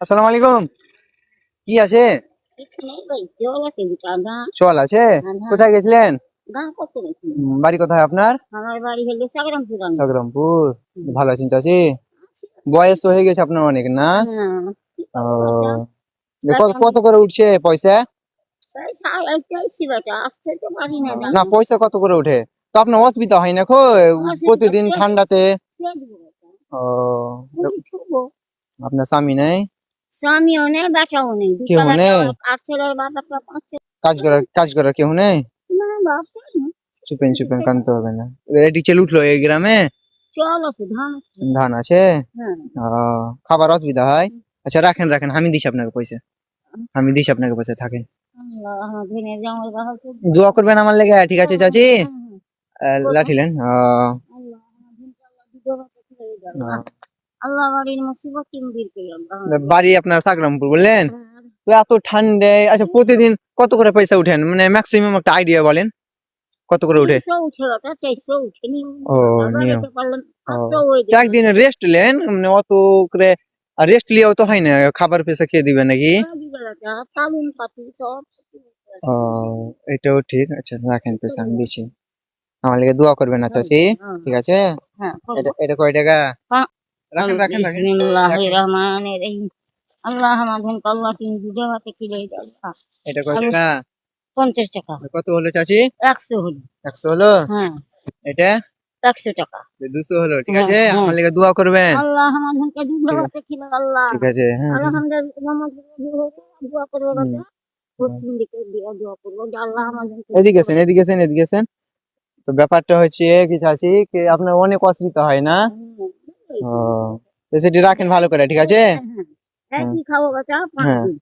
আসসালামু আলাইকুম। কি আছে? কিছু নেই ভাই, জল আছে দুটা গাঁ। চল আছে। ধান কোথায় গেছিলেন? গাঁ করতে গেছি। বাড়ি কোথায় আপনার? আমার বাড়ি হলো সাগরামপুর। আমি সাগরমপুর। হুম, ভালো আছেন চাচি? আছি। বয়স তো হয়ে গেছে আপনার অনেক না? হ্যাঁ, কি ও, করবো বেটা? কত কাজে কত করে উঠছে পয়সা? তাই চাইছি বেটা, আসতে তো পারি না না, দাঁড়িয়ে। পয়সা কত করে উঠে? তো আপনার অসুবিধা হয় না খো? অসুবিধা প্রতিদিন কে দেবো? ঠান্ডাতে। কে দেবো বেটা? ও, মুড়ি ছুঁবো। আপনার স্বামী নেই? স্বামীও নেই, বেটাও নেই, কেউ দুটা বেটা। নেই? আর ছেলের বাপ একটা, 5 ছেলে। কাজ করার কেউ নেই? না বাপ নেই। চুপেন চুপেন কানতে হবে না। এটি চেল উঠলো এই গ্রামে? চল আছে, ধান আছে। ধান আছে। হ্যাঁ। খাবার অসুবিধা হয়? আচ্ছা, রাখেন রাখেন, আমি দিছি আপনাকে পয়সা। আমি দিছি আপনাকে পয়সা, থাকেন। আল্লাহ, আমার দিনের জামাই বাবা তো দোয়া করবেন আমার লেগে, ঠিক আছে চাচি? করবো। লাঠিলেন। আল্লাহ, আমার দিনটা আল্লাহ দিতে পারছে না, এই আল্লাহ। আল্লাহ বাড়ির মুসিবত তুমি দূর করে আল্লাহ। বাড়ি আপনার সাগরামপুর বললেন? হ্যাঁ, তো এত ঠান্ডায়, আচ্ছা প্রতিদিন কত করে পয়সা উঠেন, মানে ম্যাক্সিমাম একটা আইডিয়া বলেন, কত করে উঠে? 300 উঠে ওটা, 400 উঠে নি। ও, নিয়ম। বাড়াতে পারলাম, ও, 500 হয়ে তো যায়। একদিন রেস্ট নেন, মানে অত করে রেস্ট লিয়েও তো হয় না, খাবার পেশা খেয়ে দিবে নাকি? বিবেলাটা তালুন পাতি সব ও, এটাও ঠিক। আচ্ছা, রাখেন পেশা, আমি দিচ্ছি। আমার লেগে দোয়া করবেন না চাচি, ঠিক আছে? হ্যাঁ এটা করবো। এটা কয় টাকা? হ্যাঁ, রাখেন রাখেন রাখেন বিসমিল্লাহির রাখেন। রহমানির রহিম। আল্লাহ আমাদের আল্লাহ তিন দুধে ভাতে খিলে দাও। এটা কয় আমি টাকা? 50 টাকা। কত হলো চাচি? 100 হলো। 100 হলো। হ্যাঁ, এটা 100 টাকা। 200 হলো, ঠিক হ্যাঁ আছে? হ্যাঁ। আমার লেগে দোয়া করবেন। আল্লাহ আমাদেরকে দুধে ঠিক আছে, ভাতে খিলে আল্লাহ। ঠিক আছে, হ্যাঁ ঠিক আছে। আলহামদুলিল্লাহ, দোয়া করবো হুম, বাবা। পশ্চিম দিকে দিয়ে দোয়া করবো যে আল্লাহ আমাদেরকে এদিকে দুধে আছেন, ভাতে এদিকে আছেন, এদিকে আছেন। তো ব্যাপারটা হচ্ছে কি চাচি, কি আপনার অনেক অসুবিধা হয় না? ও, তো সেটি রাখেন ভালো করে, ঠিক আছে? হ্যাঁ, হ্যাঁ কি খাবো বাচ্চা? হ্যাঁ পানি।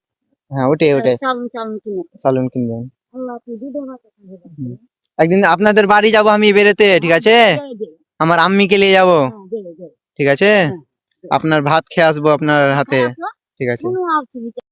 হ্যাঁ, ওটাই ওটাই। চালুন চালুন কিনে। সালুন কিনবেন। আল্লাহ তুই দুধে ভাতে খাবো বাচ্চা। হুম। একদিন আপনাদের বাড়ি যাব আমি বেরোতে, ঠিক আছে? দে দে। আমার আম্মিকে নিয়ে যাব, হ্যাঁ দে দে। ঠিক আছে? হ্যাঁ দে। আপনার ভাত খেয়ে আসবো আপনার হাতে, খারাপ না? ঠিক আছে? কোনো অসুবিধা